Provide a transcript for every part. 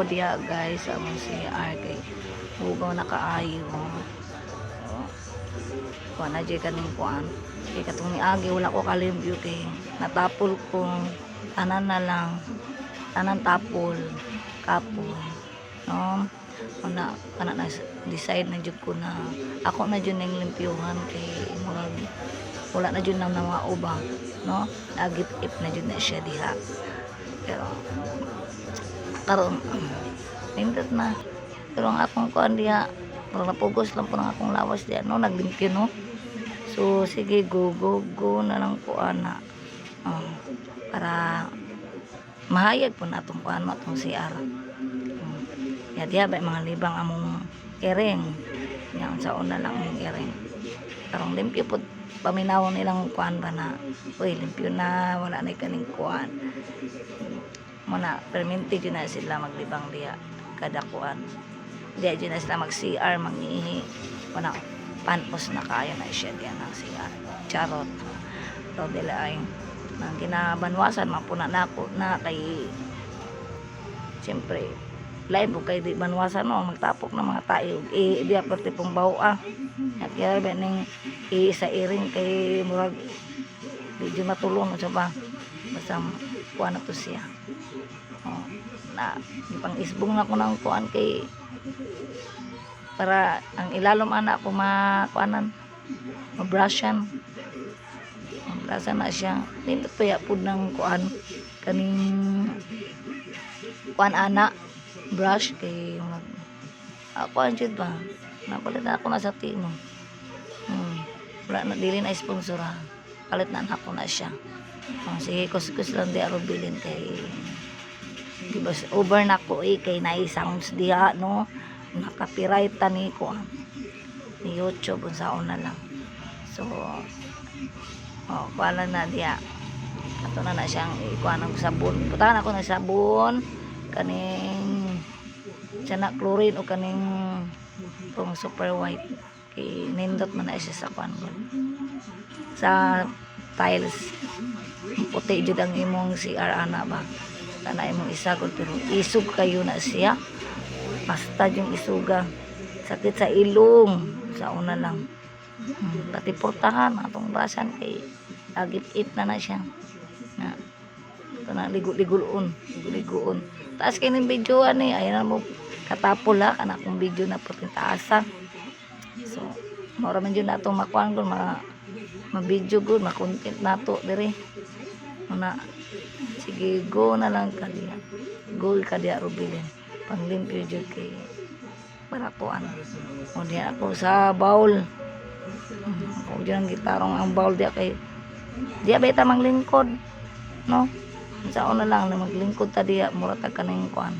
ko diya guys sa among CR kay hugaw na kaayo. Kuha na dyan kaning kuan. Kaya katong niagi wala ko kalimpyo kay natapol ko tanan na lang. Tanan tapol kapon. No? Una kana na decide na jud ko na ako na jud ning limpyuhan kay murag wala na jud nang mga ubang, no? Agip-ip na jud na siya diha. Pero karon nindot na. Pero ang akong kuan diha pero napugos lang po ng akong lawas diyan, no? Naglimpyo, no? So, sige, go na lang po, ana. Para mahayag po na itong kuan mo, itong CR. Diya ba, mga libang among iring. Yan, sa una lang among iring. Karong limpyo po, paminaw nilang kuan ba na, uy, limpyo na, wala na ikaning kuan. Muna, perminti dyan na sila maglibang diya, kada kuan. Diya dyan na sila mag-CR, mag-ihi. Muna, panpos na kayo na siya diyan ng CR. Charot. So, dila ay nang ginabanwasan, mapuna na ako na kay siyempre, lain po kay di banwasan, no? Magtapok ng mga tayo. Diya pati pong bawa. At kaya ba ning isa iring kay murag medyo matulong sa ba. Basta kuha na to siya. Na pang isbong na ko ng kuan kay para ang ilalom anak ko makuanan mabrushan na siya nindot pa yapod ng kuan kaning kuan anak brush kay ako anjud ba napalit na ako na sa tino wala na dili na sponsor ha palit na ako na siya sige kus lang di aro bilin kay diba over na ko kay na sounds diha, no? Naka-copyright ni ko ni YouTube sa una lang. So wala na diya. Ato na siyang ikuha ng sabon. Putahan ako ng sabon kaning siya chlorine o kaning pong super white kay nindot man na siya sa kuan sa tiles puti jud ang imong CR ana ba kana imong isagod pero isug kayo na siya basta yung isuga sakit sa ilong sa una lang pati portahan atong basan kay agip-ip na siya na kana ligo-ligoon taas kay ning video ani ayan mo katapol ha kana akong video na puting taasan so mora man jud nato makuan kun ma-video good ma-content nato dire una sige go na lang kadiya go kadiya rubilin panglimpyo jud kay para kuan o diya ako sa bowl ako dyan ang gitarong ang bowl diya kay diya ba ita manglingkod no sa una lang na maglingkod ta diya mura tag kaning kuan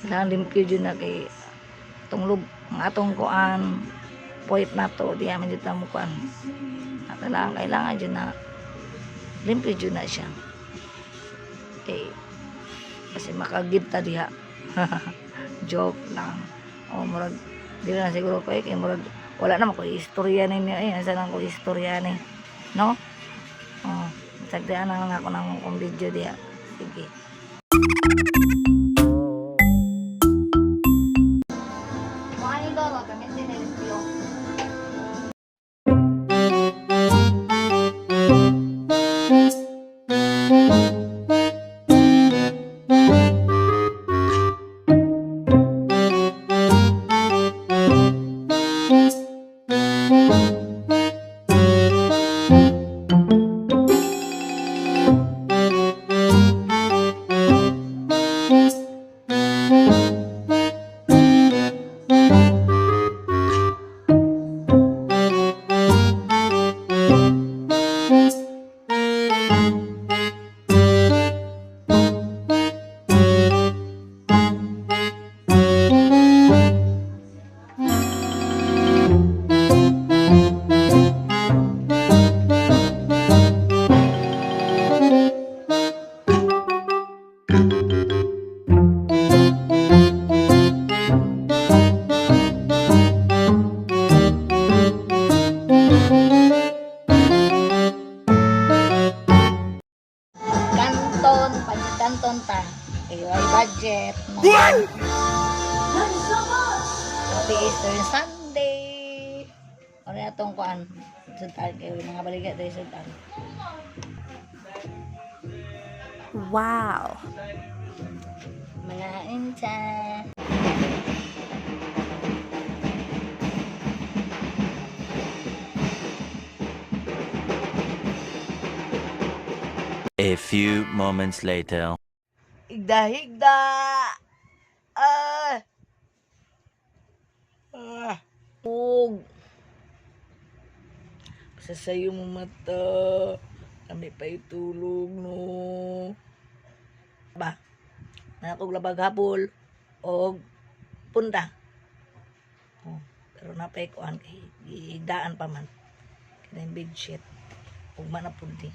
kailangan limpyo jud na kay tunglob ang atong kuan point nato diya man jud ta mo kuan kailangan jud na limpyo jud na siya okay kasi makagib ta diha joke lang o murag dili na siguro ko kay murag wala naman ko istorya ninyo asa lang ko istorya ni no sagdaan na lang ako ng video diha sige Happy Easter Sunday! Ano na itong kuan? Sultan kayo, mga balikat tayo sultan. Wow. Mga incha. A few moments later. Higda! Ah! Pug! Sasayo mo mata. Kami pa itulog, no? Ba? Nakakog labag hapol. O punta. Oh, pero napay kuhan kay higdaan pa man. Kaya yung bedsheet. Huwag man na punti.